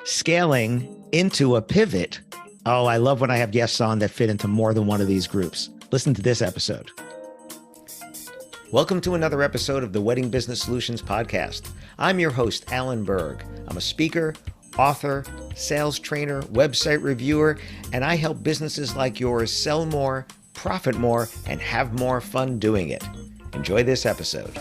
scaling into a pivot. Oh, I love when I have guests on that fit into more than one of these groups. Listen to this episode. Welcome to another episode of the Wedding Business Solutions Podcast. I'm your host, Alan Berg. I'm a speaker, author, sales trainer, website reviewer, and I help businesses like yours sell more, profit more, and have more fun doing it. Enjoy this episode.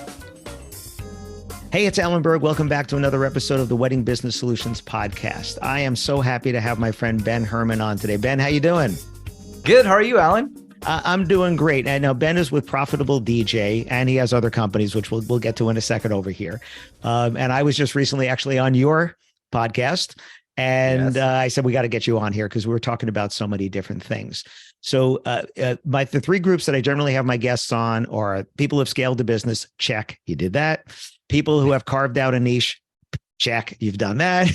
Hey, it's Alan Berg. Welcome back to another episode of the Wedding Business Solutions Podcast. I am so happy to have my friend Ben Herman on today. Ben, how you doing? Good. How are you, Alan? I'm doing great. And now Ben is with Profitable DJ, and he has other companies, which we'll get to in a second over here. And I was just recently actually on your podcast, and I said, we got to get you on here because we were talking about so many different things. So the three groups that I generally have my guests on are people who have scaled the business. Check. You did that. People who have carved out a niche. Check. You've done that.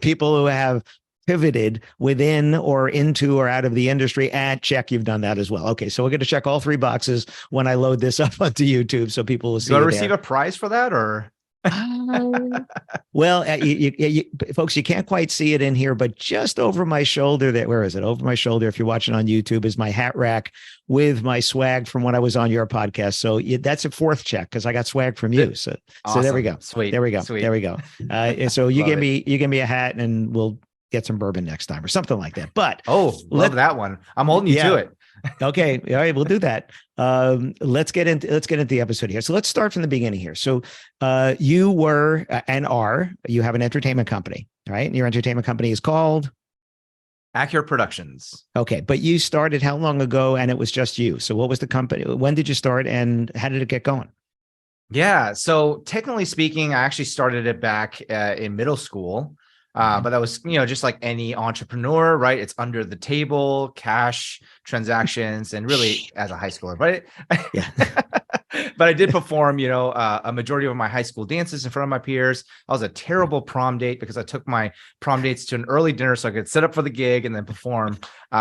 People who have pivoted within or into or out of the industry, and check, you've done that as well. Okay, so we're going to check all three boxes when I load this up onto YouTube, so people will see. Do you want to receive a prize for that, or? Well, folks, you can't quite see it in here, but just over my shoulder, where is it? Over my shoulder, if you're watching on YouTube, is my hat rack with my swag from when I was on your podcast. So that's a fourth check because I got swag from you. So, awesome. So there we go. Sweet. There we go. Sweet. There we go. So you give me a hat, and we'll get some bourbon next time or something like that. But love that one. I'm holding you to it. Okay. All right. We'll do that. Let's get into the episode here. So let's start from the beginning here. So you were you have an entertainment company, right? And your entertainment company is called Accurate Productions. Okay. But you started how long ago? And it was just you. So what was the company? When did you start and how did it get going? Yeah. So technically speaking, I actually started it back in middle school. But that was, just like any entrepreneur, right? It's under the table, cash transactions, and really as a high schooler, but but I did perform, a majority of my high school dances in front of my peers. I was a terrible prom date because I took my prom dates to an early dinner so I could set up for the gig and then perform,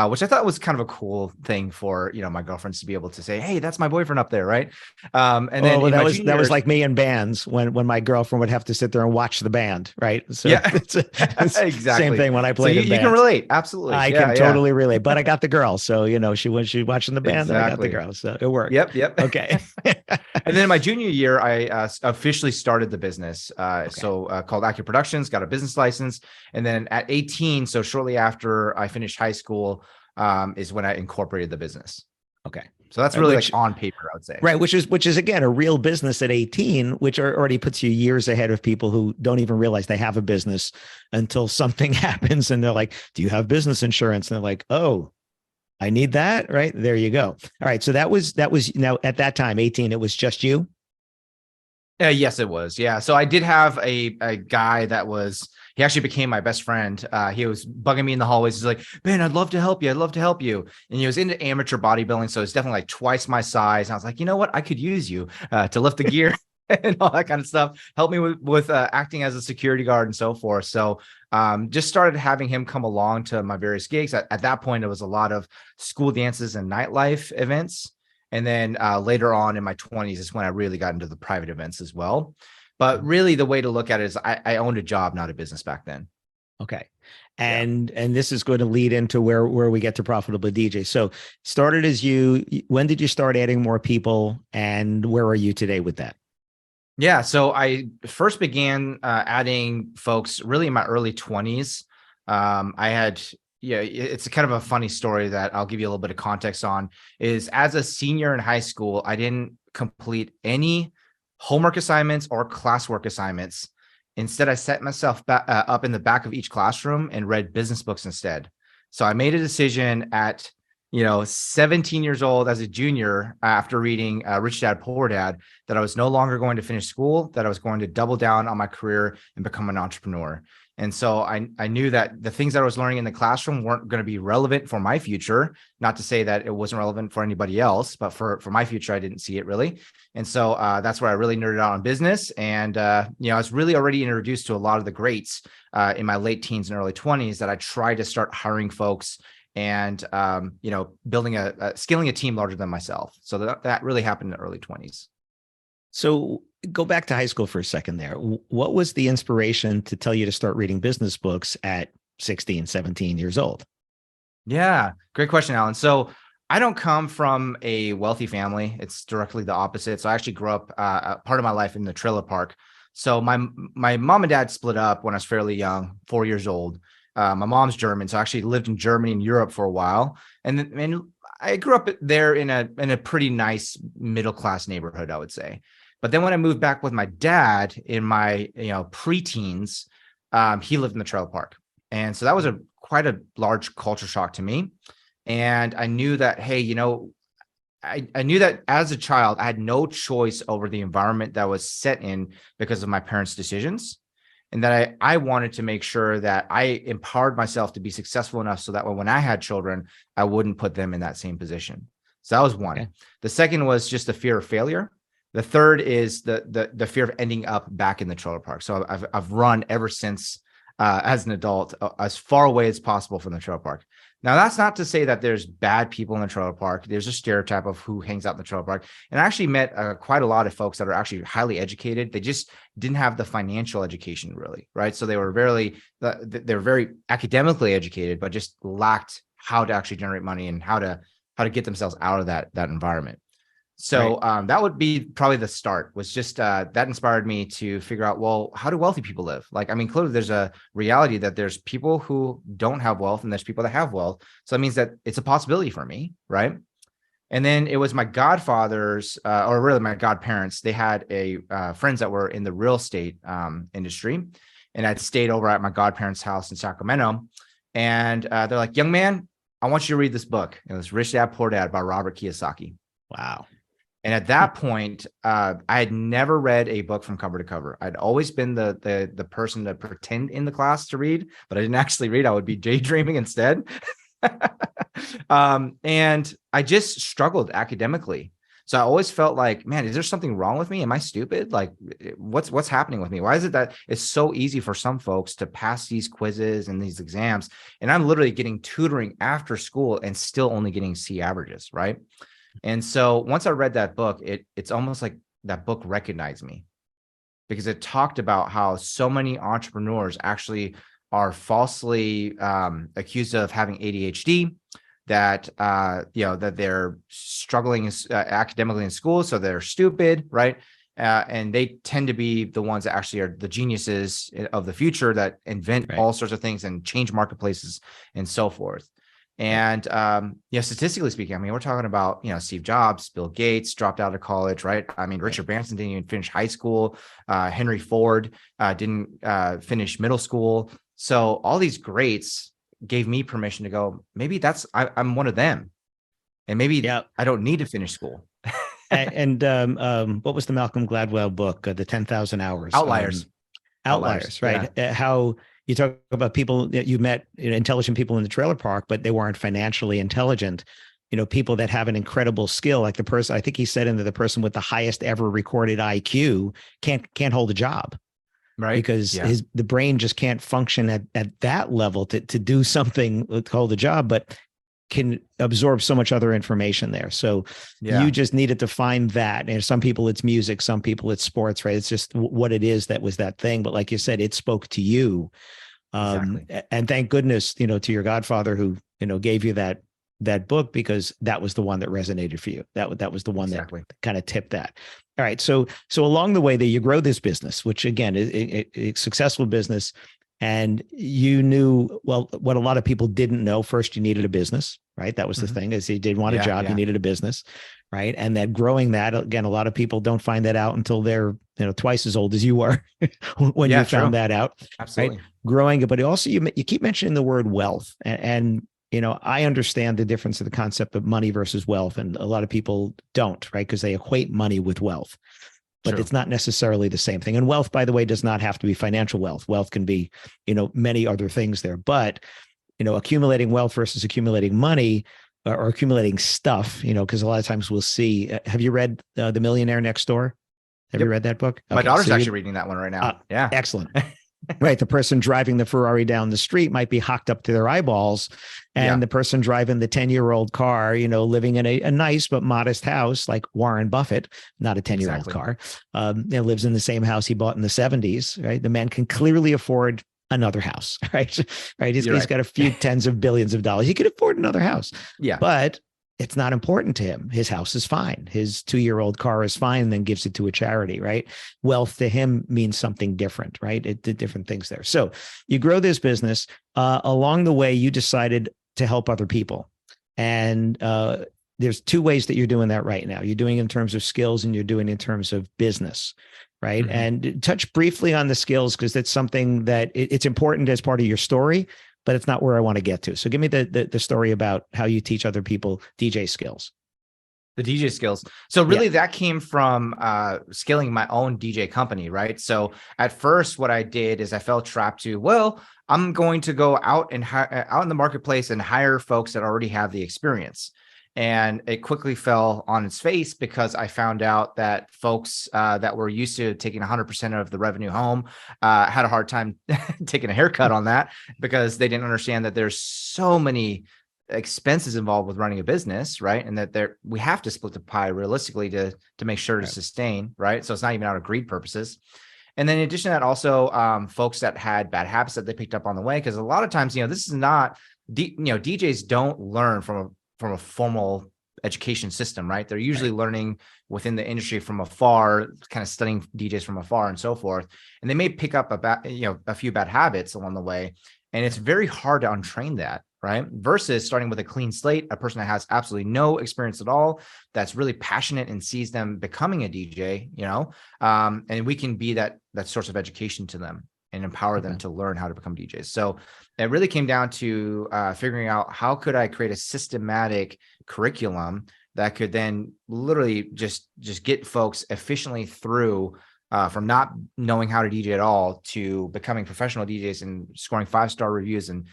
which I thought was kind of a cool thing for, my girlfriends to be able to say, hey, that's my boyfriend up there. Right. And then that was like me in bands when my girlfriend would have to sit there and watch the band. Right. So it's exactly same thing when I played in bands. You can relate. Absolutely. I can totally relate, but I got the girl. So, she watching the band, I got the girl. So it worked. Yep. Okay. And then in my junior year, I officially started the business. Called Accurate Productions, got a business license. And then at 18, so shortly after I finished high school, is when I incorporated the business. Okay. So that's really like on paper, I would say. Right. Which is again, a real business at 18, which already puts you years ahead of people who don't even realize they have a business until something happens. And they're like, do you have business insurance? And they're like, oh, I need that. Right. There you go. All right. So that was now at that time, 18, it was just you. Yes, it was. Yeah. So I did have a guy he actually became my best friend. He was bugging me in the hallways. He's like, Ben, I'd love to help you. I'd love to help you. And he was into amateur bodybuilding. So it's definitely like twice my size. And I was like, you know what? I could use you to lift the gear and all that kind of stuff. Help me with acting as a security guard and so forth. So just started having him come along to my various gigs. At that point, it was a lot of school dances and nightlife events. And then later on in my 20s is when I really got into the private events as well. But really the way to look at it is I owned a job, not a business back then. Okay. And this is going to lead into where we get to Profitable DJ. So started as you, when did you start adding more people and where are you today with that? Yeah. So I first began adding folks really in my early 20s. It's a kind of a funny story that I'll give you a little bit of context on. Is as a senior in high school, I didn't complete any homework assignments or classwork assignments. Instead, I set myself up in the back of each classroom and read business books instead. So I made a decision at 17 years old as a junior after reading Rich Dad, Poor Dad, that I was no longer going to finish school, that I was going to double down on my career and become an entrepreneur. And so I knew that the things that I was learning in the classroom weren't going to be relevant for my future. Not to say that it wasn't relevant for anybody else, but for my future, I didn't see it really. And so that's where I really nerded out on business. And, I was really already introduced to a lot of the greats in my late teens and early 20s that I tried to start hiring folks and, building scaling a team larger than myself. So that really happened in the early 20s. So go back to high school for a second there. What was the inspiration to tell you to start reading business books at 16, 17 years old? Yeah, great question, Alan. So I don't come from a wealthy family. It's directly the opposite. So I actually grew up part of my life in the trailer park. So my mom and dad split up when I was fairly young, 4 years old. My mom's German, so I actually lived in Germany and Europe for a while, and I grew up there in a pretty nice middle class neighborhood, I would say. But then when I moved back with my dad in my preteens, he lived in the trailer park, and so that was a quite a large culture shock to me. And I knew that, hey, I knew that as a child, I had no choice over the environment that was set in because of my parents' decisions. And that I wanted to make sure that I empowered myself to be successful enough so that when I had children, I wouldn't put them in that same position. So that was one. Okay. The second was just the fear of failure. The third is the fear of ending up back in the trailer park. So I've run ever since as an adult, as far away as possible from the trailer park. Now, that's not to say that there's bad people in the trailer park. There's a stereotype of who hangs out in the trailer park. And I actually met quite a lot of folks that are actually highly educated. They just didn't have the financial education, really, right? So they were very academically educated, but just lacked how to actually generate money and how to get themselves out of that environment. So that would be probably the start, was just that inspired me to figure out, well, how do wealthy people live? Like, I mean, clearly there's a reality that there's people who don't have wealth and there's people that have wealth. So that means that it's a possibility for me, right? And then it was my godfathers, or really my godparents. They had friends that were in the real estate industry, and I'd stayed over at my godparents' house in Sacramento. And they're like, young man, I want you to read this book. It was Rich Dad, Poor Dad by Robert Kiyosaki. Wow. And at that point, I had never read a book from cover to cover. I'd always been the person to pretend in the class to read, but I didn't actually read. I would be daydreaming instead. And I just struggled academically. So I always felt like, man, is there something wrong with me? Am I stupid? Like, what's happening with me? Why is it that it's so easy for some folks to pass these quizzes and these exams, and I'm literally getting tutoring after school and still only getting C averages, right? And so once I read that book, it's almost like that book recognized me, because it talked about how so many entrepreneurs actually are falsely accused of having ADHD, that that they're struggling academically in school, so they're stupid, right? And they tend to be the ones that actually are the geniuses of the future, that invent all sorts of things and change marketplaces and so forth. And statistically speaking, I mean, we're talking about Steve Jobs, Bill Gates dropped out of college, right? I mean, Richard Branson didn't even finish high school. Henry Ford didn't finish middle school. So all these greats gave me permission to go, maybe I'm one of them, and maybe I don't need to finish school. And what was the Malcolm Gladwell book, the 10,000 Hours? Outliers, right? Yeah. How you talk about people that you met, intelligent people in the trailer park, but they weren't financially intelligent. People that have an incredible skill, like the person, I think he said, the person with the highest ever recorded IQ can't hold a job, right? Because the brain just can't function at that level to do something to hold a job, but can absorb so much other information there. So you just needed to find that. And some people it's music, some people it's sports, right? It's just what it is that was that thing. But like you said, it spoke to you. Exactly. And thank goodness, to your godfather who, gave you that book, because that was the one that resonated for you. That was the one that kind of tipped that. All right. So along the way that you grow this business, which again is a successful business, and you knew, well, what a lot of people didn't know. First, you needed a business, right? That was the thing, is you didn't want a job, you needed a business, right? And that growing that, again, a lot of people don't find that out until they're, twice as old as you were when you found that out. Absolutely. Right? Growing it, but also you keep mentioning the word wealth, and I understand the difference of the concept of money versus wealth, and a lot of people don't, right? Because they equate money with wealth. But it's not necessarily the same thing. And wealth, by the way, does not have to be financial wealth. Wealth can be, many other things there. But, accumulating wealth versus accumulating money, or accumulating stuff, because a lot of times we'll see. Have you read The Millionaire Next Door? Have you read that book? My daughter's actually reading that one right now. Excellent. Right. The person driving the Ferrari down the street might be hocked up to their eyeballs. And Yeah, the person driving the 10-year-old car, living in a nice but modest house, like Warren Buffett, not a 10-year-old exactly. car, lives in the same house he bought in the 70s. Right. The man can clearly afford another house. Right. Right. You're He's right. got a few tens of billions of dollars. He could afford another house, Yeah. but it's not important to him. His house is fine. His 2-year-old car is fine, and then gives it to a charity, right? Wealth to him means something different, right? It did different things there. So you grow this business. Along the way, you decided to help other people. And there's two ways that you're doing that right now. You're doing it in terms of skills, and you're doing it in terms of business, right? Mhm. And touch briefly on the skills, because that's something that it's important as part of your story, but it's not where I want to get to. So give me the story about how you teach other people DJ skills. The DJ skills. So Yeah. really that came from scaling my own DJ company, right? So at first what I did is I fell trapped to, well, I'm going to go out and out in the marketplace and hire folks that already have the experience. And it quickly fell on its face because I found out that folks that were used to taking 100% of the revenue home had a hard time taking a haircut on that, because they didn't understand that there's so many expenses involved with running a business, right? And that we have to split the pie realistically to make sure to Right. sustain, right? So it's not even out of greed purposes. And then in addition to that, also folks that had bad habits that they picked up on the way, because a lot of times, this is not, DJs don't learn from a formal education system, right? They're usually learning within the industry from afar, kind of studying DJs from afar and so forth. And they may pick up a few bad habits along the way. And it's very hard to untrain that, right? Versus starting with a clean slate, a person that has absolutely no experience at all, that's really passionate and sees them becoming a DJ, and we can be that source of education to them and empower them to learn how to become DJs. So it really came down to figuring out how could I create a systematic curriculum that could then literally just get folks efficiently through from not knowing how to DJ at all to becoming professional DJs and scoring 5-star reviews and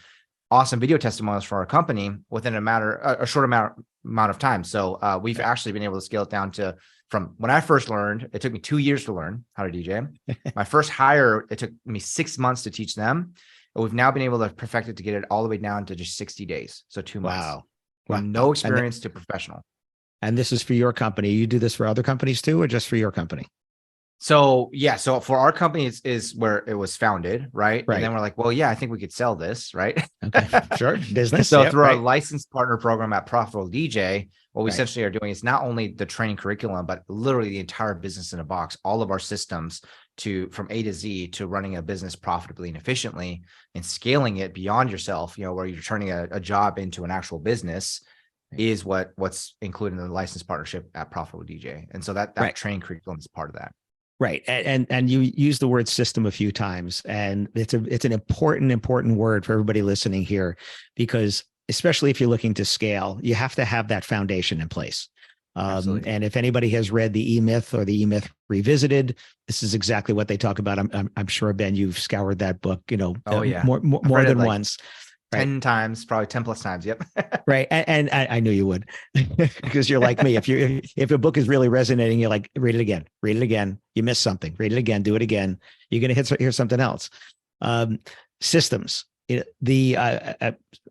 awesome video testimonials for our company within a short amount of time. So we've actually been able to scale it down to, from when I first learned, it took me 2 years to learn how to DJ. My first hire, it took me 6 months to teach them. And we've now been able to perfect it to get it all the way down to just 60 days. So 2 months. Wow. From no experience to professional. And this is for your company. You do this for other companies too, or just for your company? So yeah, so for our company is where it was founded, right? Right. And then we're like, well, yeah, I think we could sell this, right? Okay, sure. Business. So Yep, through our right. licensed partner program at Profitable DJ, what we Right. essentially are doing is not only the training curriculum, but literally the entire business in a box, all of our systems from A to Z to running a business profitably and efficiently and scaling it beyond yourself, where you're turning a job into an actual business is what's included in the licensed partnership at Profitable DJ. And so that Right. training curriculum is part of that. Right. And you use the word system a few times, and it's an important word for everybody listening here, because especially if you're looking to scale, you have to have that foundation in place. Absolutely. And if anybody has read the E-Myth or the E-Myth Revisited, this is exactly what they talk about. I'm sure, Ben, you've scoured that book, Oh yeah. more than once. 10 times, probably 10 plus times. Yep. Right. And I knew you would, because you're like me. If a book is really resonating, you're like, read it again. You missed something, read it again, do it again. You're going to hear something else. Systems.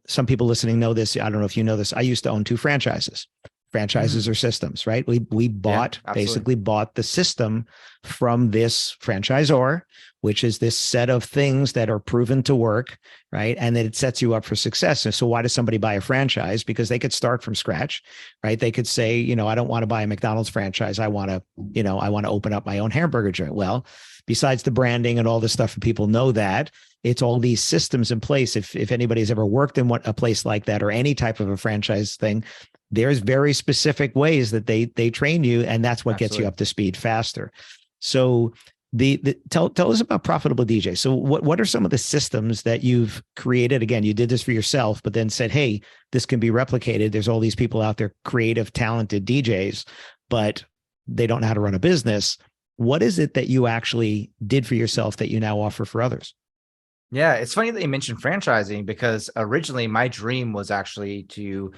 Some people listening know this. I don't know if you know this. I used to own 2 franchises. Franchises are systems, right? We basically bought the system from this franchisor, which is this set of things that are proven to work, right? And that it sets you up for success. And so why does somebody buy a franchise? Because they could start from scratch, right? They could say, I don't want to buy a McDonald's franchise. I want to open up my own hamburger joint. Well, besides the branding and all this stuff, and people know that, it's all these systems in place. If anybody's ever worked in a place like that or any type of a franchise thing, there's very specific ways that they train you, and that's what gets you up to speed faster. So tell us about Profitable DJ. So what are some of the systems that you've created? Again, you did this for yourself, but then said, hey, this can be replicated. There's all these people out there, creative, talented DJs, but they don't know how to run a business. What is it that you actually did for yourself that you now offer for others? Yeah, it's funny that you mentioned franchising because originally my dream was actually to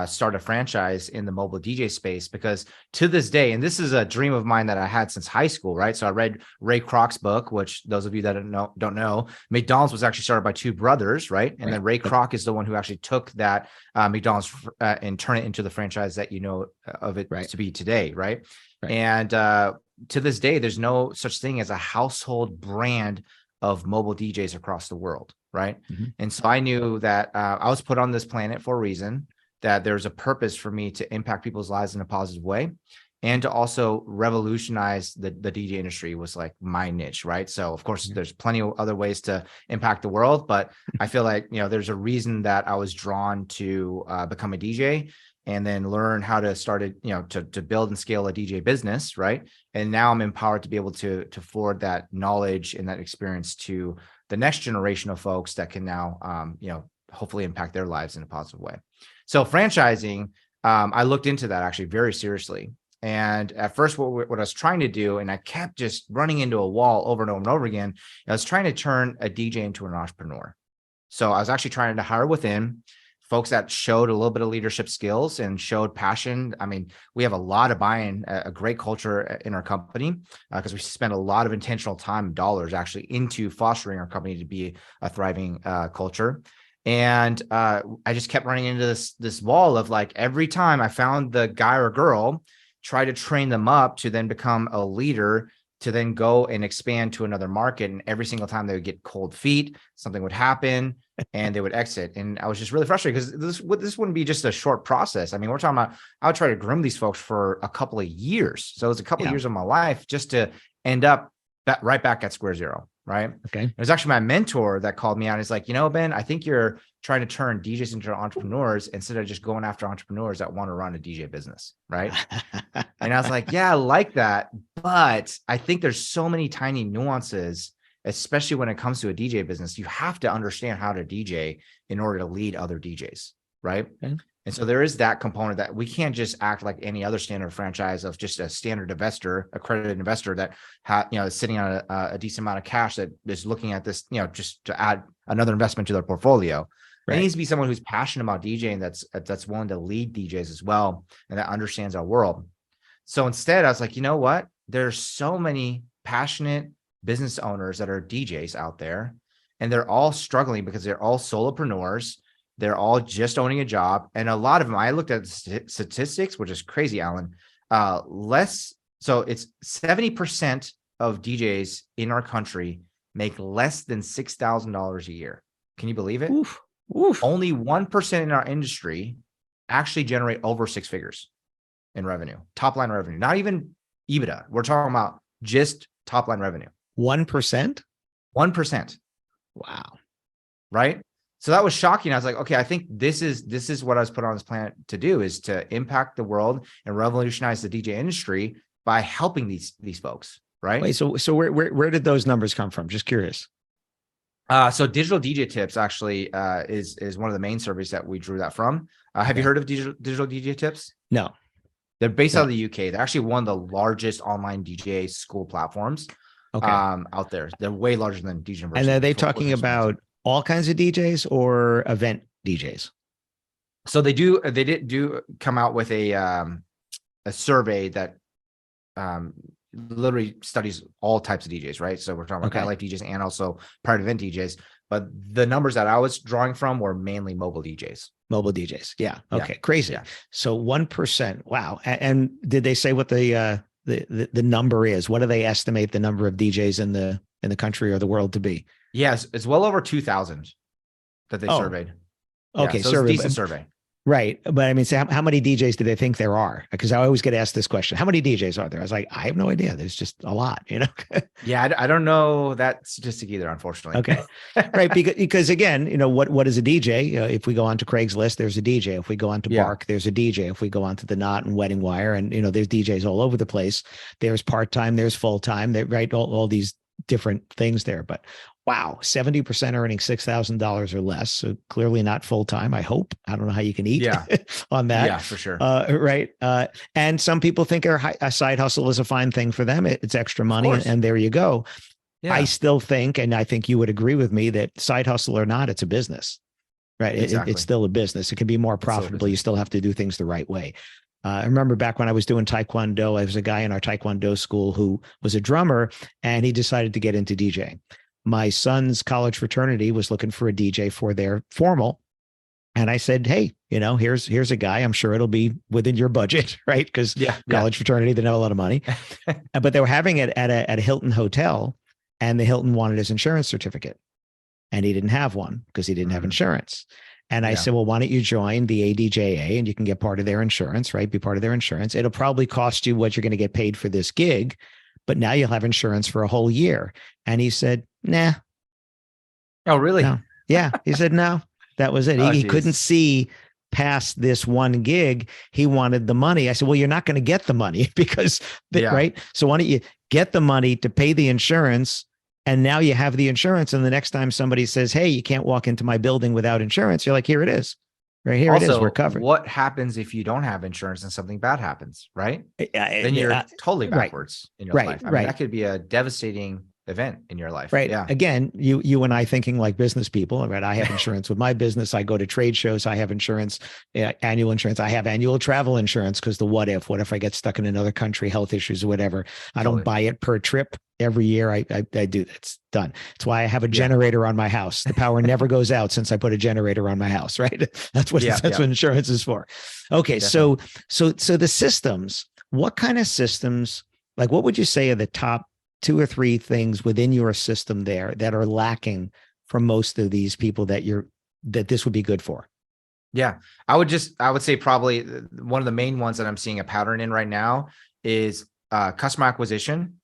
start a franchise in the mobile DJ space because to this day, and this is a dream of mine that I had since high school, right? So I read Ray Kroc's book, which those of you that don't know, McDonald's was actually started by two brothers, right? And then Ray Kroc is the one who actually took that McDonald's and turned it into the franchise that you know of it to be today, right? And to this day, there's no such thing as a household brand of mobile DJs across the world, right? And so I knew that I was put on this planet for a reason, that there's a purpose for me to impact people's lives in a positive way, and to also revolutionize the DJ industry was like my niche, right? So of course, there's plenty of other ways to impact the world, but I feel like, you know, there's a reason that I was drawn to become a DJ and then learn how to start it, you know, to build and scale a DJ business, right? And now I'm empowered to be able to forward that knowledge and that experience to the next generation of folks that can now, you know, hopefully impact their lives in a positive way. So franchising, I looked into that actually very seriously. And at first, what I was trying to do, and I kept just running into a wall over and over and over again, I was trying to turn a DJ into an entrepreneur. So I was actually trying to hire within folks that showed a little bit of leadership skills and showed passion. I mean, we have a lot of buy-in, a great culture in our company because we spend a lot of intentional time and dollars actually into fostering our company to be a thriving culture. And I just kept running into this wall of like, every time I found the guy or girl, try to train them up to then become a leader, to then go and expand to another market. And every single time they would get cold feet, something would happen and they would exit. And I was just really frustrated because this wouldn't be just a short process. I mean, we're talking about, I would try to groom these folks for a couple of years. So it was a couple of years of my life just to end up right back at square zero. Right. Okay. It was actually my mentor that called me out. He's like, you know, Ben, I think you're trying to turn DJs into entrepreneurs instead of just going after entrepreneurs that want to run a DJ business. Right. And I was like, yeah, I like that. But I think there's so many tiny nuances, especially when it comes to a DJ business. You have to understand how to DJ in order to lead other DJs. Right. Okay. And so there is that component that we can't just act like any other standard franchise of just a standard investor, accredited investor that is sitting on a decent amount of cash that is looking at this, just to add another investment to their portfolio. Right. It needs to be someone who's passionate about DJing, that's willing to lead DJs as well, and that understands our world. So instead, I was like, you know what? There's so many passionate business owners that are DJs out there, and they're all struggling because they're all solopreneurs. They're all just owning a job. And a lot of them, I looked at statistics, which is crazy, Alan. So it's 70% of DJs in our country make less than $6,000 a year. Can you believe it? Oof. Only 1% in our industry actually generate over six figures in revenue, top line revenue, not even EBITDA. We're talking about just top line revenue. 1%? 1%. Wow. Right? So that was shocking. I was like, okay, I think this is what I was put on this planet to do, is to impact the world and revolutionize the DJ industry by helping these folks, right? Wait, so where did those numbers come from? Just curious. So Digital DJ Tips actually is one of the main surveys that we drew that from. Have you heard of Digital DJ Tips? No. They're based out of the UK. They're actually one of the largest online DJ school platforms out there. They're way larger than DJ University. And are they talking about all kinds of DJs or event DJs? So they did come out with a survey that literally studies all types of DJs, right? So we're talking about nightlife DJs and also private event DJs. But the numbers that I was drawing from were mainly mobile DJs. Mobile DJs. Yeah. Okay. Yeah. Crazy. Yeah. So 1%. Wow. And did they say what the number is? What do they estimate the number of DJs in the country or the world to be? Yes, it's well over 2,000 that they surveyed. Okay, so it's a decent survey. Right. But I mean, so how many DJs do they think there are? Because I always get asked this question. How many DJs are there? I was like, I have no idea. There's just a lot, Yeah, I don't know that statistic either, unfortunately. Okay. Right. Because again, what is a DJ? If we go on to Craigslist, there's a DJ. If we go on to Bark, there's a DJ. If we go on to The Knot and Wedding Wire, and, there's DJs all over the place. There's part-time, there's full-time, right? All these different things there. But wow, 70% earning $6,000 or less. So clearly not full-time, I hope. I don't know how you can eat on that. Yeah, for sure. Right. And some people think a side hustle is a fine thing for them. It's extra money, and there you go. I Yeah, still think, and I think you would agree with me, that side hustle or not, it's a business, right? It's exactly. still a business. It can be more It's still a profitable. You business. still have to do things the right way. I remember back when I was doing Taekwondo, I was a guy in our Taekwondo school who was a drummer, and he decided to get into DJing. My son's college fraternity was looking for a DJ for their formal. And I said, hey, here's a guy. I'm sure it'll be within your budget, right? Because Yeah, yeah. college fraternity, they know a lot of money. But they were having it at a Hilton hotel, and the Hilton wanted his insurance certificate, and he didn't have one because he didn't have Mhm. insurance. And I Yeah. said, well, why don't you join the ADJA and you can get part of their insurance, right? Be part of their insurance. It'll probably cost you what you're going to get paid for this gig, but now you'll have insurance for a whole year. And he said, nah, Oh, really? no. Yeah. He said, no, that was it. Oh, He couldn't geez. see past this one gig. He wanted the money. I said, well, you're not going to get the money because, Yeah. right. So why don't you get the money to pay the insurance? And now you have the insurance. And the next time somebody says, hey, you can't walk into my building without insurance, you're like, here it is. Right here it is. We're Also, covered. what happens if you don't have insurance and something bad happens, right? Then you're totally Right. backwards in your Right. life. I mean, Right. that could be a devastating event in your life. Right. Yeah. Again, you and I thinking like business people, right? I have insurance with my business. I go to trade shows. I have insurance, annual insurance. I have annual travel insurance because what if I get stuck in another country, health issues or whatever? I don't Totally. buy it per trip every year. I do. It's done. It's why I have a Yeah. generator on my house. The power never goes out since I put a generator on my house, right? That's what what insurance is for. Okay. Definitely. So the systems, what kind of systems, like what would you say are the top 2 or 3 things within your system there that are lacking for most of these people that this would be good for? Yeah. I would say probably one of the main ones that I'm seeing a pattern in right now is customer acquisition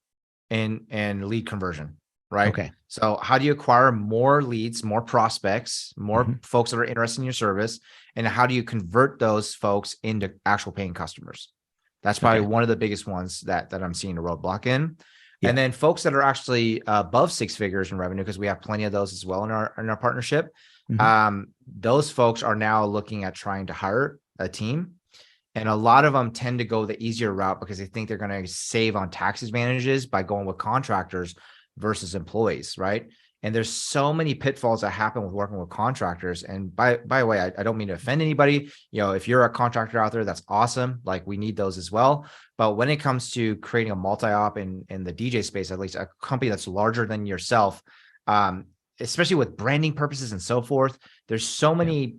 and lead conversion, right? Okay. So how do you acquire more leads, more prospects, more folks that are interested in your service? And how do you convert those folks into actual paying customers? That's probably one of the biggest ones that I'm seeing a roadblock in. Yeah. And then folks that are actually above 6 figures in revenue, because we have plenty of those as well in our partnership. Those folks are now looking at trying to hire a team. And a lot of them tend to go the easier route because they think they're going to save on tax advantages by going with contractors versus employees, right? And there's so many pitfalls that happen with working with contractors. And by the way, I don't mean to offend anybody. If you're a contractor out there, that's awesome. Like we need those as well. But when it comes to creating a multi-op in the DJ space, at least a company that's larger than yourself, especially with branding purposes and so forth, there's so many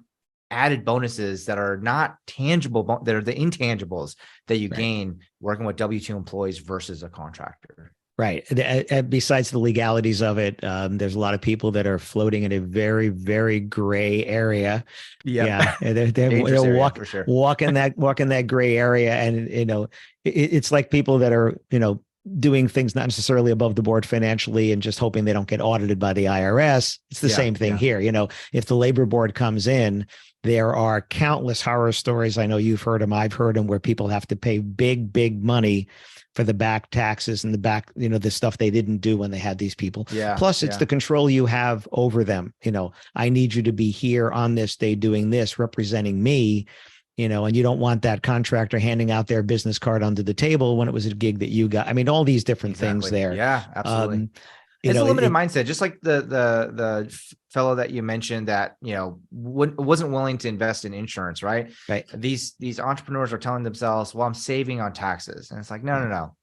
added bonuses that are not tangible, that are the intangibles that you gain working with W-2 employees versus a contractor. Right. Besides the legalities of it, there's a lot of people that are floating in a very, very gray area. Yeah, they're walking that gray area, and it's like people that are doing things not necessarily above the board financially and just hoping they don't get audited by the IRS. It's the same thing here. If the labor board comes in, there are countless horror stories. I know you've heard them. I've heard them where people have to pay big, big money for the back taxes and the back, the stuff they didn't do when they had these people. Plus it's the control you have over them. I need you to be here on this day doing this, representing me, and you don't want that contractor handing out their business card under the table when it was a gig that you got. I mean, all these different things there. Yeah, absolutely. It's a limited mindset, just like the fellow that you mentioned that wasn't willing to invest in insurance, right? These entrepreneurs are telling themselves, well, I'm saving on taxes, and it's like no,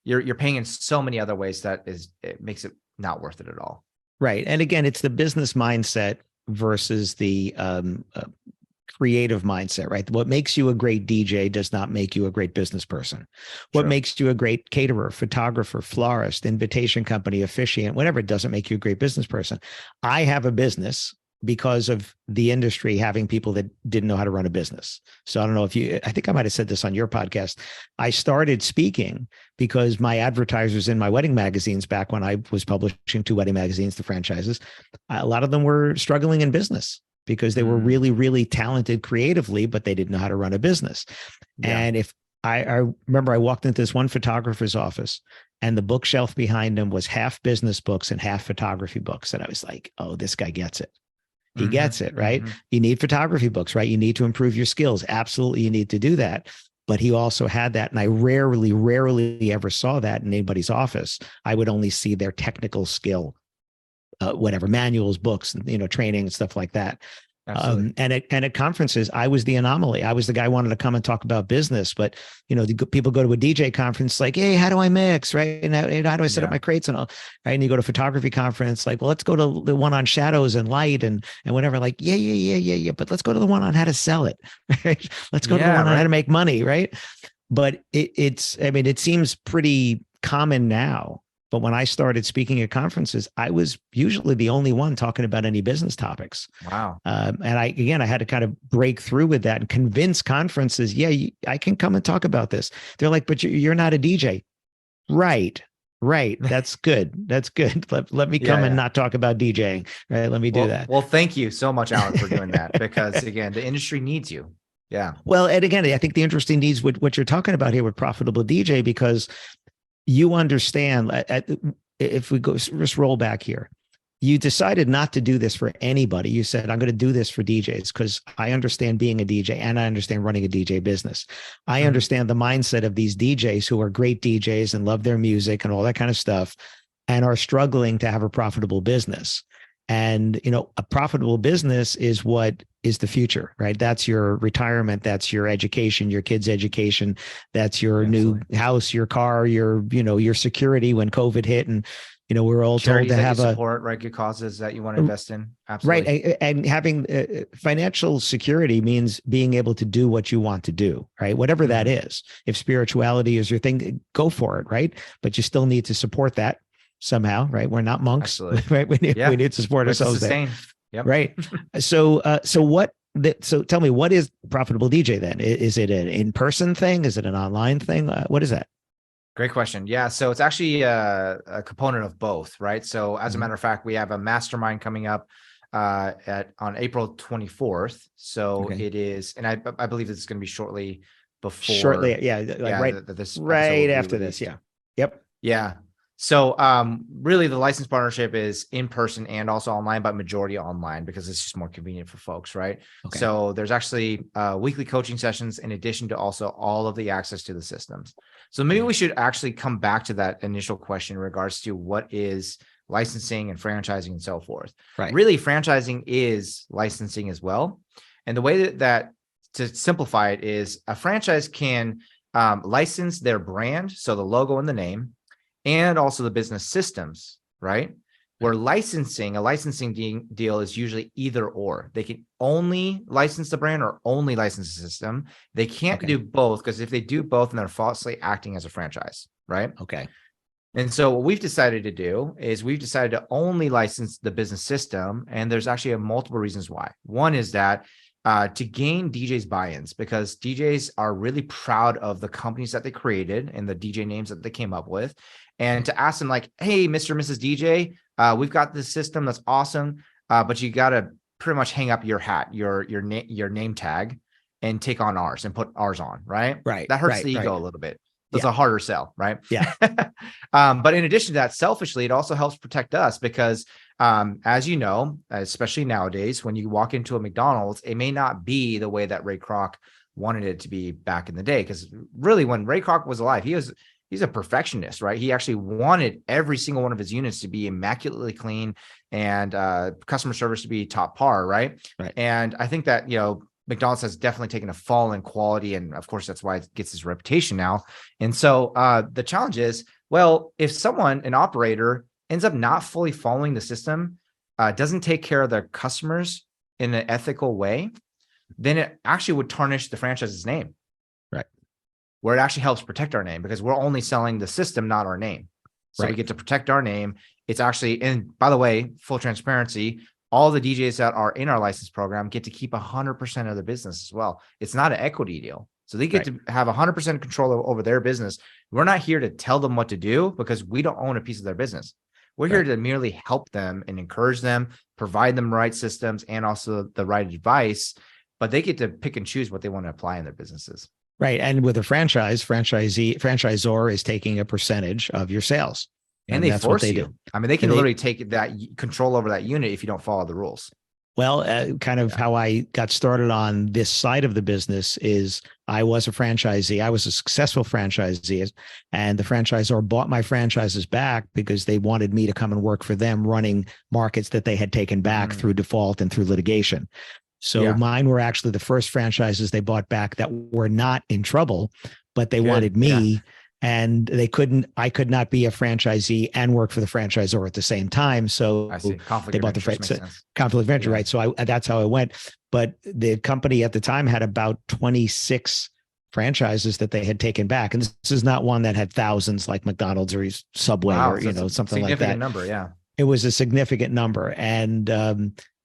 you're paying in so many other ways that it makes it not worth it at all. Right. And again, it's the business mindset versus the creative mindset, right? What makes you a great DJ does not make you a great business person. What makes you a great caterer, photographer, florist, invitation company, officiant, whatever, it doesn't make you a great business person. I have a business because of the industry having people that didn't know how to run a business. So I don't know I think I might have said this on your podcast. I started speaking because my advertisers in my wedding magazines, back when I was publishing 2 wedding magazines, the franchises, a lot of them were struggling in business because they were really, really talented creatively, but they didn't know how to run a business. And if I remember I walked into this one photographer's office and the bookshelf behind him was half business books and half photography books. And I was like, oh, this guy gets it. He gets it, right? You need photography books, right? You need to improve your skills. Absolutely. You need to do that. but he also had that. And I rarely ever saw that in anybody's office. I would only see their technical skill, whatever, manuals, books, and, training and stuff like that. And at conferences, I was the anomaly. I was the guy who wanted to come and talk about business, but people go to a DJ conference like, hey, how do I mix, right? And how do I set up my crates and all, right? And you go to a photography conference, like, well, let's go to the one on shadows and light and whatever. Like, yeah. But let's go to the one on how to sell it, right? Let's go to the one on how to make money, right? But it seems pretty common now. But when I started speaking at conferences, I was usually the only one talking about any business topics. Wow. And I had to kind of break through with that and convince conferences, I can come and talk about this. They're like, but you're not a DJ. Right. That's good. That's good. Let me come and not talk about DJing. Right. Let me do that. Well, thank you so much, Alan, for doing that, because again, the industry needs you. Yeah. Well, and again, I think the interesting needs what you're talking about here with Profitable DJ, because you understand, if we go just roll back here, you decided not to do this for anybody. You said, I'm going to do this for DJs because I understand being a DJ and I understand running a DJ business. I understand the mindset of these DJs who are great DJs and love their music and all that kind of stuff and are struggling to have a profitable business. And, a profitable business is what is the future, right? That's your retirement. That's your education, your kids' education. That's your new house, your car, your security when COVID hit. And, we're all Charities told to have support, right? Good causes that you want to invest in. Absolutely. Right. And having financial security means being able to do what you want to do, right? Whatever that is. If spirituality is your thing, go for it, right? But you still need to support that somehow, right? We're not monks, right? We need to support ourselves there. Yep. Right. So tell me, what is Profitable DJ then? Is it an in-person thing? Is it an online thing? What is that? Great question. Yeah. So it's actually a component of both, right? So as a matter of fact, we have a mastermind coming up on April 24th. So it is, and I believe it's going to be shortly before. Shortly. Yeah. Right after this. Yeah. Yep. Yeah. So really the license partnership is in person and also online, but majority online because it's just more convenient for folks, right? Okay. So there's actually weekly coaching sessions in addition to also all of the access to the systems. So maybe we should actually come back to that initial question in regards to what is licensing and franchising and so forth. Right. Really, franchising is licensing as well. And the way that to simplify it is a franchise can license their brand, so the logo and the name, and also the business systems, right? Where a licensing deal is usually either or. They can only license the brand or only license the system. They can't do both, because if they do both, then they're falsely acting as a franchise, right? Okay. And so what we've decided to do is we've decided to only license the business system. And there's actually multiple reasons why. One is that to gain DJs buy-ins, because DJs are really proud of the companies that they created and the DJ names that they came up with. And to ask them like, hey, Mr. and Mrs. DJ, we've got this system that's awesome, but you got to pretty much hang up your hat, your name tag, and take on ours and put ours on, right? Right. That hurts the ego a little bit. It's a harder sell, right? Yeah. But in addition to that, selfishly, it also helps protect us because, as you know, especially nowadays, when you walk into a McDonald's, it may not be the way that Ray Kroc wanted it to be back in the day. Because really, when Ray Kroc was alive, he's a perfectionist, right? He actually wanted every single one of his units to be immaculately clean and customer service to be top par, right? And I think that, McDonald's has definitely taken a fall in quality. And of course, that's why it gets its reputation now. And so the challenge is, well, if an operator ends up not fully following the system, doesn't take care of their customers in an ethical way, then it actually would tarnish the franchise's name. Right. Where it actually helps protect our name, because we're only selling the system, not our name. So we get to protect our name. It's actually, and by the way, full transparency, all the DJs that are in our license program get to keep 100% of the business as well. It's not an equity deal. So they get to have 100% control over their business. We're not here to tell them what to do because we don't own a piece of their business. We're here to merely help them and encourage them, provide them right systems and also the right advice, but they get to pick and choose what they want to apply in their businesses. Right. And with a franchisor is taking a percentage of your sales. And they force you. I mean, they can literally take that control over that unit if you don't follow the rules. Well, kind of how I got started on this side of the business is I was a franchisee. I was a successful franchisee, and the franchisor bought my franchises back because they wanted me to come and work for them running markets that they had taken back through default and through litigation. So mine were actually the first franchises they bought back that were not in trouble, but they wanted me. And I could not be a franchisee and work for the franchisor at the same time. So I see. they bought the conflict of interest, right? So that's how I went. But the company at the time had about 26 franchises that they had taken back. And this is not one that had thousands like McDonald's or Subway or, something like that. Number. Yeah. It was a significant number. And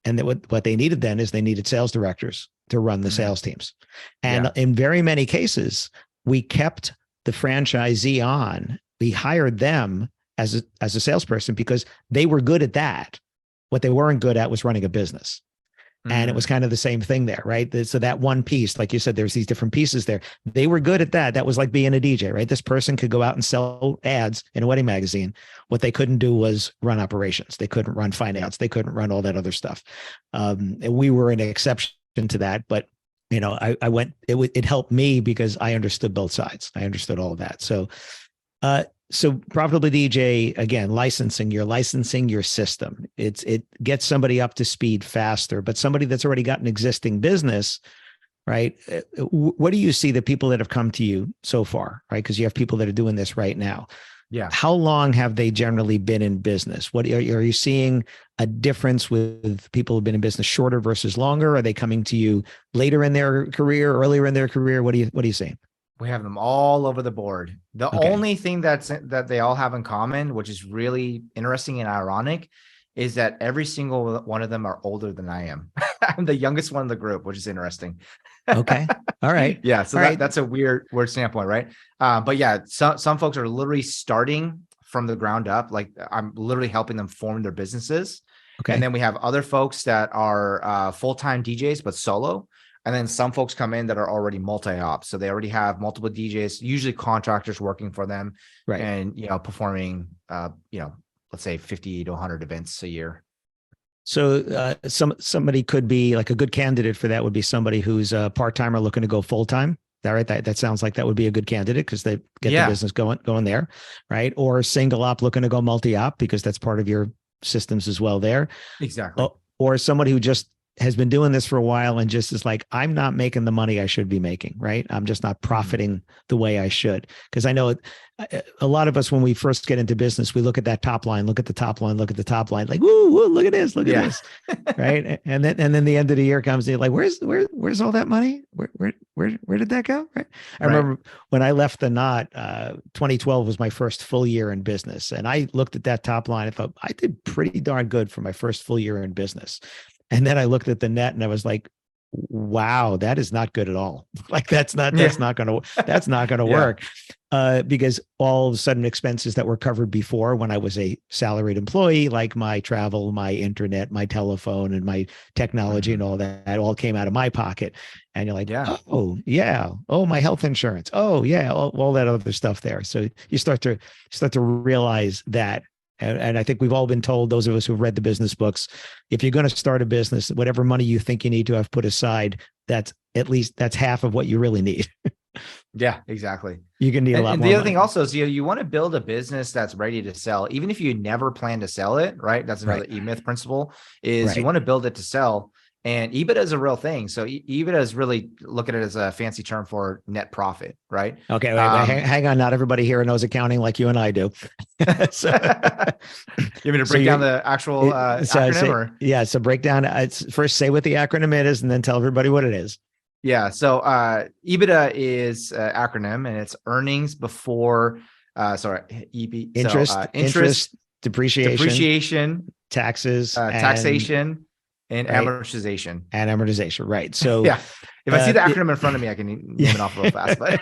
what they needed then is they needed sales directors to run the sales teams. And in very many cases, we kept the franchisee on. We hired them as a salesperson because they were good at that. What they weren't good at was running a business. And it was kind of the same thing there, right? So that one piece, like you said, there's these different pieces there. They were good at that. That was like being a DJ, right? This person could go out and sell ads in a wedding magazine. What they couldn't do was run operations. They couldn't run finance. They couldn't run all that other stuff. And we were an exception to that, but I went, it helped me because I understood both sides. I understood all of that. So Profitable DJ, again, you're licensing your system. It gets somebody up to speed faster, but somebody that's already got an existing business, right? What do you see the people that have come to you so far, right? Because you have people that are doing this right now. Yeah. How long have they generally been in business? What are you seeing a difference with people who've been in business shorter versus longer? Are they coming to you later in their career, earlier in their career? What are you seeing? We have them all over the board. The only thing that they all have in common, which is really interesting and ironic, is that every single one of them are older than I am. I'm the youngest one in the group, which is interesting. Okay. All right. Yeah. So that's a weird standpoint, right? But yeah, some folks are literally starting from the ground up. Like I'm literally helping them form their businesses. Okay. And then we have other folks that are full-time DJs, but solo. And then some folks come in that are already multi-ops. So they already have multiple DJs, usually contractors working for them. Right. And, performing, let's say 50 to 100 events a year. So somebody could be like a good candidate for that would be somebody who's a part-timer looking to go full-time. Is that right? That sounds like that would be a good candidate because they get the business going there, right? Or single op looking to go multi-op because that's part of your systems as well there. Exactly. Or somebody who just has been doing this for a while and just is like, I'm not making the money I should be making, right? I'm just not profiting the way I should. Because I know a lot of us, when we first get into business, we look at that top line, look at the top line, like, woo, look at this, this, right? And then the end of the year comes, and you're like, where's all that money? Where did that go? Right? I remember when I left the Knot, 2012 was my first full year in business, and I looked at that top line. I thought I did pretty darn good for my first full year in business. And then I looked at the net and I was like, wow, that is not good at all. Like that's not going to work. Because all of a sudden expenses that were covered before when I was a salaried employee, like my travel, my internet, my telephone, and my technology and all that all came out of my pocket. And you're like, oh, my health insurance. Oh yeah. All that other stuff there. So you start to realize that. And I think we've all been told, those of us who've read the business books, if you're going to start a business, whatever money you think you need to have put aside, that's half of what you really need. Yeah, exactly. You can need a lot more. The other money. thing also is you want to build a business that's ready to sell, even if you never plan to sell it, right? That's another E-Myth principle is you want to build it to sell. And EBITDA is a real thing. So EBITDA is really, look at it as a fancy term for net profit, right? Okay, wait, hang on. Not everybody here knows accounting like you and I do. So, you mean to break down the actual acronym? So break down. First, say what the acronym is, and then tell everybody what it is. Yeah. So EBITDA is acronym, and it's earnings before interest, depreciation, taxes, taxation. And amortization. And amortization, right. So if I see the acronym in front of me, I can name it off real fast, but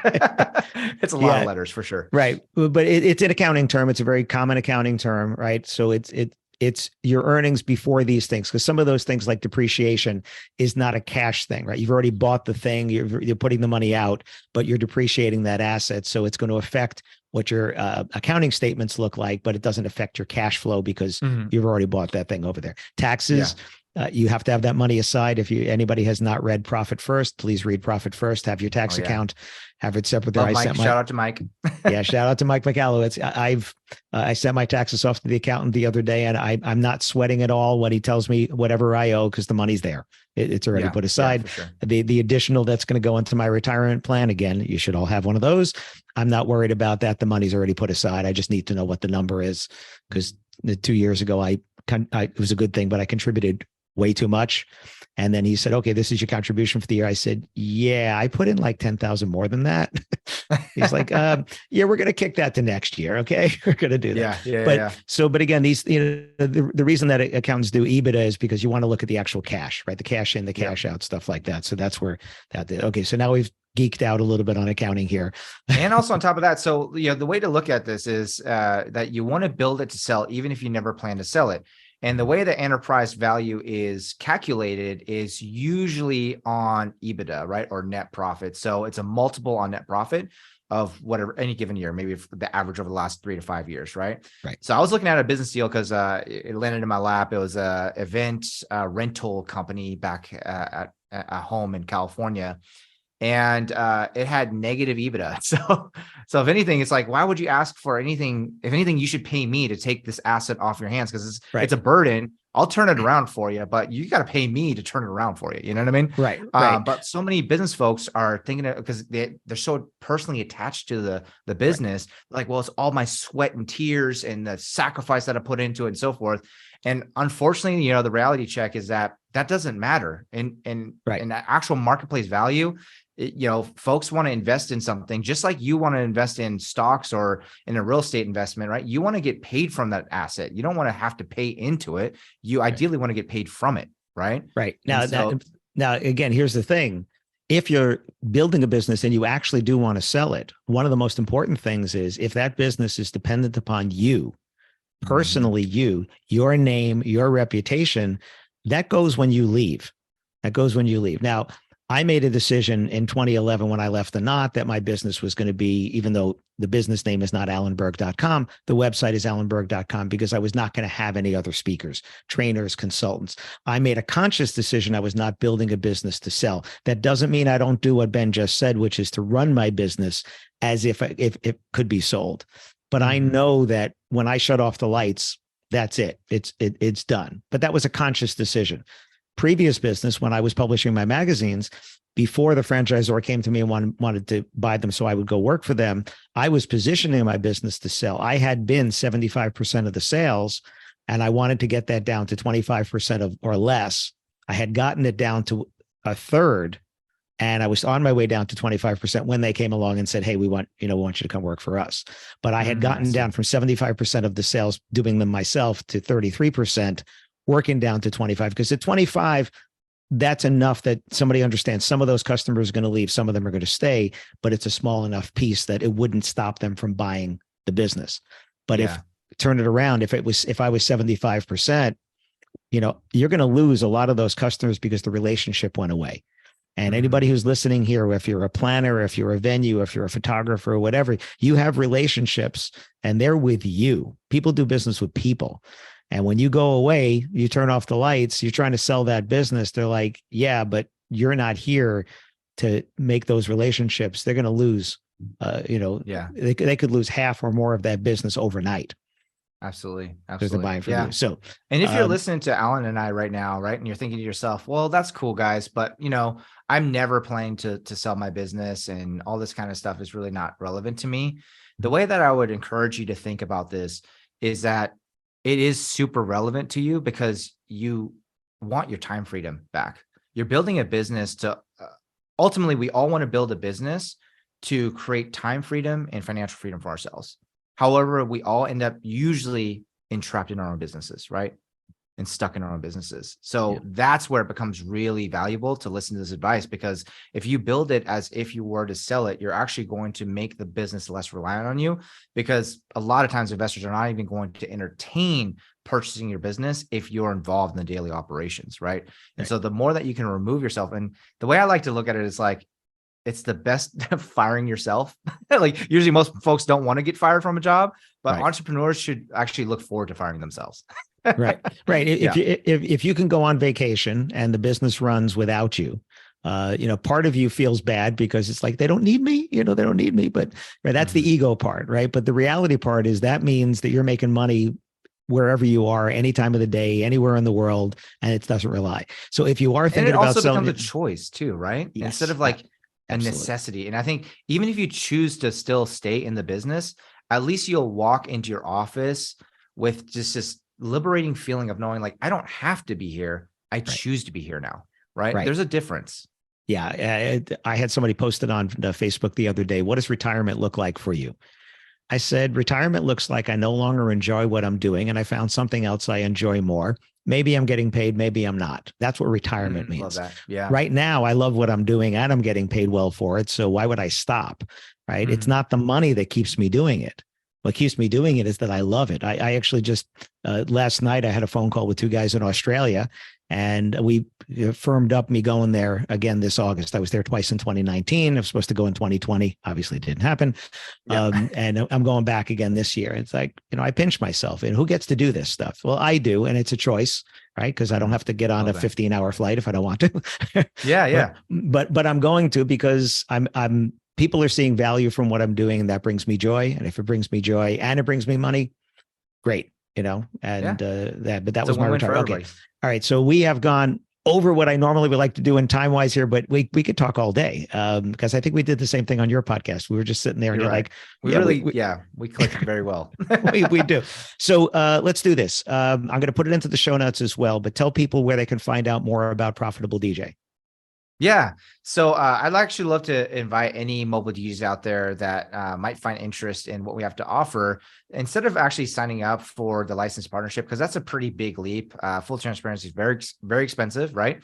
it's a lot of letters for sure. Right. But it's an accounting term. It's a very common accounting term, right? So it's your earnings before these things, because some of those things like depreciation is not a cash thing, right? You've already bought the thing, you're putting the money out, but you're depreciating that asset. So it's going to affect what your accounting statements look like, but it doesn't affect your cash flow because you've already bought that thing over there. Taxes You have to have that money aside. If anybody has not read Profit First, please read Profit First. Have your tax account, have it separate there. Love Mike. Shout out to Mike. Yeah, shout out to Mike McAllowitz. I sent my taxes off to the accountant the other day, and I'm not sweating at all when he tells me whatever I owe because the money's there. It's already put aside. For sure. The additional that's going to go into my retirement plan, again, you should all have one of those. I'm not worried about that. The money's already put aside. I just need to know what the number is, because 2 years ago it was a good thing, but I contributed way too much. And then he said, okay, this is your contribution for the year. I said, yeah, I put in like 10,000 more than that. He's like, yeah, we're going to kick that to next year. Okay. We're going to do that. But again, these, the reason that accountants do EBITDA is because you want to look at the actual cash, right? The cash in, the cash out, stuff like that. So that's where okay. So now we've geeked out a little bit on accounting here. And also on top of that, so, the way to look at this is that you want to build it to sell, even if you never plan to sell it. And the way the enterprise value is calculated is usually on EBITDA, right? Or net profit. So it's a multiple on net profit of whatever any given year, maybe the average over the last 3 to 5 years, right? Right. So I was looking at a business deal because it landed in my lap. It was a event rental company back at home in California. And it had negative EBITDA. So if anything, it's like, why would you ask for anything? If anything, you should pay me to take this asset off your hands, because it's a burden. I'll turn it around for you, but you got to pay me to turn it around for you. You know what I mean? Right. But so many business folks are thinking, because they're so personally attached to the business, like, well, it's all my sweat and tears and the sacrifice that I put into it and so forth. And unfortunately, the reality check is that doesn't matter. In the actual marketplace value, folks want to invest in something just like you want to invest in stocks or in a real estate investment, right? You want to get paid from that asset. You don't want to have to pay into it. You ideally want to get paid from it, right? Right. Now, again, here's the thing. If you're building a business and you actually do want to sell it, one of the most important things is if that business is dependent upon you, personally, your name, your reputation, that goes when you leave. Now, I made a decision in 2011 when I left the Knot that my business was going to be, even though the business name is not allenberg.com, the website is allenberg.com, because I was not going to have any other speakers, trainers, consultants. I made a conscious decision. I was not building a business to sell. That doesn't mean I don't do what Ben just said, which is to run my business as if it could be sold. But I know that when I shut off the lights, that's it. It's done. But that was a conscious decision. Previous business, when I was publishing my magazines, before the franchisor came to me and wanted to buy them so I would go work for them, I was positioning my business to sell. I had been 75% of the sales, and I wanted to get that down to 25% or less. I had gotten it down to a third, and I was on my way down to 25% when they came along and said, hey, we want you to come work for us. But I had gotten down from 75% of the sales doing them myself to 33%, working down to 25, because at 25, that's enough that somebody understands some of those customers are going to leave, some of them are going to stay, but it's a small enough piece that it wouldn't stop them from buying the business. But if turn it around, if I was 75%, you're going to lose a lot of those customers because the relationship went away. And anybody who's listening here, if you're a planner, if you're a venue, if you're a photographer or whatever, you have relationships and they're with you. People do business with people. And when you go away, you turn off the lights, you're trying to sell that business. They're like, yeah, but you're not here to make those relationships. They're going to lose, they could lose half or more of that business overnight. Absolutely. Because they're buying from you. So, and if you're listening to Alan and I right now, right, and you're thinking to yourself, well, that's cool, guys, but I'm never planning to sell my business, and all this kind of stuff is really not relevant to me. The way that I would encourage you to think about this is that it is super relevant to you because you want your time freedom back. You're building a business to ultimately, we all want to build a business to create time freedom and financial freedom for ourselves. However, we all end up usually entrapped in our own businesses, right? And stuck in our own businesses. So that's where it becomes really valuable to listen to this advice, because if you build it as if you were to sell it, you're actually going to make the business less reliant on you, because a lot of times investors are not even going to entertain purchasing your business if you're involved in the daily operations, right? And so the more that you can remove yourself, and the way I like to look at it is like, it's the best firing yourself. Like usually most folks don't want to get fired from a job, but entrepreneurs should actually look forward to firing themselves. Right. Right. Yeah. If you can go on vacation and the business runs without you, part of you feels bad because it's like they don't need me, they don't need me. But right, that's the Mhm. ego part, right? But the reality part is that means that you're making money wherever you are, any time of the day, anywhere in the world, and it doesn't rely. So if you are And it thinking about also becomes selling, a choice too, right? Instead yes, of like a absolutely. necessity. And I think even if you choose to still stay in the business, at least you'll walk into your office with just this liberating feeling of knowing like, I don't have to be here. I Right. choose to be here now, right? Right. There's a difference. Yeah. I had somebody posted on Facebook the other day. What does retirement look like for you? I said, retirement looks like I no longer enjoy what I'm doing and I found something else I enjoy more. Maybe I'm getting paid, maybe I'm not. That's what retirement Love means. that. Yeah. Right now, I love what I'm doing and I'm getting paid well for it. So why would I stop? Right. It's Mhm. not the money that keeps me doing it. What keeps me doing it is that I love it. I actually just last night I had a phone call with two guys in Australia, and we firmed up me going there again this August. I was there twice in 2019. I was supposed to go in 2020. Obviously, it didn't happen. Yeah. And I'm going back again this year. It's like, I pinch myself. And who gets to do this stuff? Well, I do. And it's a choice, right? Because I don't have to get on a Love that. 15-hour flight if I don't want to. Yeah. Yeah. But I'm going to because I'm people are seeing value from what I'm doing, and that brings me joy. And if it brings me joy and it brings me money, great, Yeah. but that It's a was my win-win for retirement. Okay. everybody. All right. So we have gone over what I normally would like to do in time wise here, but we could talk all day. Because I think we did the same thing on your podcast. We were just sitting there and You're you're right. like, We yeah, really, we clicked very well. we do. So let's do this. I'm going to put it into the show notes as well, but tell people where they can find out more about Profitable DJ. Yeah. So I'd actually love to invite any mobile DJs out there that might find interest in what we have to offer. Instead of actually signing up for the licensed partnership, because that's a pretty big leap. Full transparency is very, very expensive, right?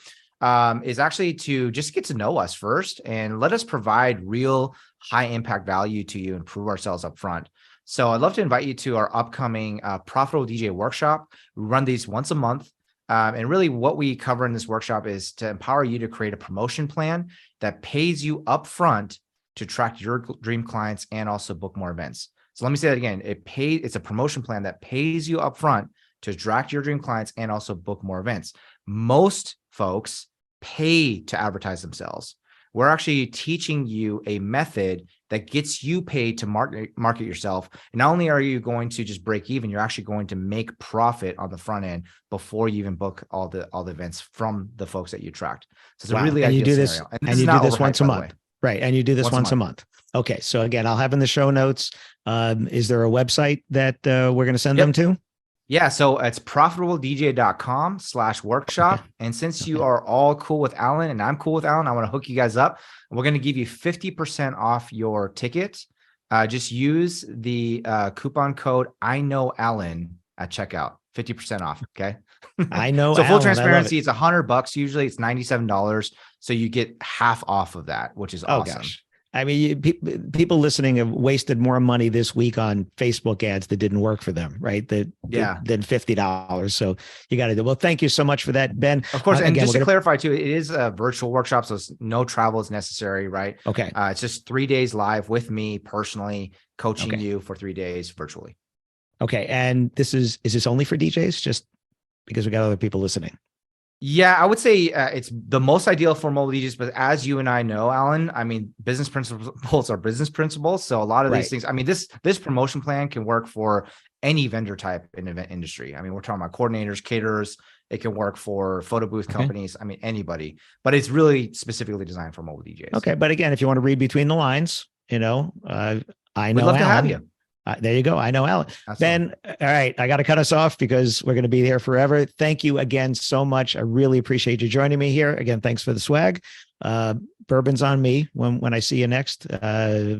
Is actually to just get to know us first and let us provide real high impact value to you and prove ourselves up front. So I'd love to invite you to our upcoming Profitable DJ workshop. We run these once a month. And really what we cover in this workshop is to empower you to create a promotion plan that pays you upfront to attract your dream clients and also book more events. So let me say that again. It's a promotion plan that pays you upfront to attract your dream clients and also book more events. Most folks pay to advertise themselves. We're actually teaching you a method that gets you paid to market yourself. And not only are you going to just break even, you're actually going to make profit on the front end before you even book all the events from the folks that you attract. So it's a really ideal scenario. And this is not overhyped, once a month. Right. And you do this once a month. Okay. So again, I'll have in the show notes. Is there a website that we're going to send them to? Yeah, so it's profitabledj.com/workshop. Okay. And since you are all cool with Alan and I'm cool with Alan, I want to hook you guys up. We're going to give you 50% off your ticket. Just use the coupon code I know Alan at checkout. 50% off. Okay. I know. So full transparency, it's $100. Usually it's $97. So you get half off of that, which is awesome. Gosh. I mean, people listening have wasted more money this week on Facebook ads that didn't work for them, right? Than $50. So you got to do. Well, thank you so much for that, Ben. Of course. And again, just to clarify too, it is a virtual workshop. So no travel is necessary, right? Okay. It's just 3 days live with me personally coaching you for 3 days virtually. Okay. And is this only for DJs? Just because we got other people listening? Yeah, I would say it's the most ideal for mobile DJs, but as you and I know, Alan, I mean, business principles are business principles. So a lot of these things, I mean, this promotion plan can work for any vendor type in event industry. I mean, we're talking about coordinators, caterers. It can work for photo booth companies. I mean, anybody, but it's really specifically designed for mobile DJs. Okay. But again, if you want to read between the lines, I know we'd love to have you. There you go. I know, Alan. Ben, all right. I got to cut us off because we're going to be here forever. Thank you again so much. I really appreciate you joining me here. Again, thanks for the swag. Bourbon's on me when I see you next. I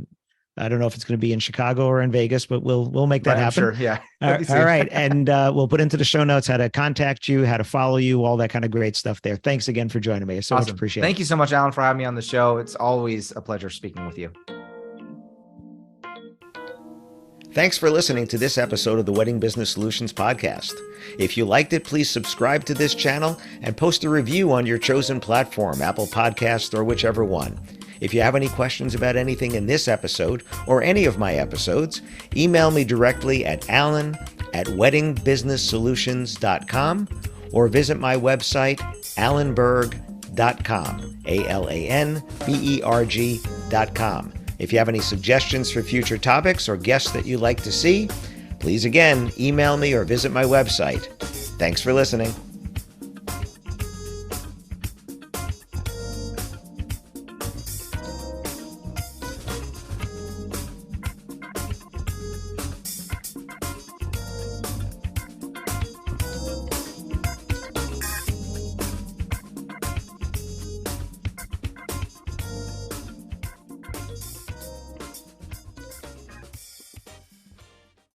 don't know if it's going to be in Chicago or in Vegas, but we'll make that happen. Sure. Yeah. All right. And we'll put into the show notes how to contact you, how to follow you, all that kind of great stuff there. Thanks again for joining me. I so much appreciate it. Thank you so much, Alan, for having me on the show. It's always a pleasure speaking with you. Thanks for listening to this episode of the Wedding Business Solutions Podcast. If you liked it, please subscribe to this channel and post a review on your chosen platform, Apple Podcasts or whichever one. If you have any questions about anything in this episode or any of my episodes, email me directly at alan@weddingbusinesssolutions.com. at weddingbusinesssolutions.com or visit my website, alanberg.com, ALANBERG.com. If you have any suggestions for future topics or guests that you'd like to see, please again, email me or visit my website. Thanks for listening.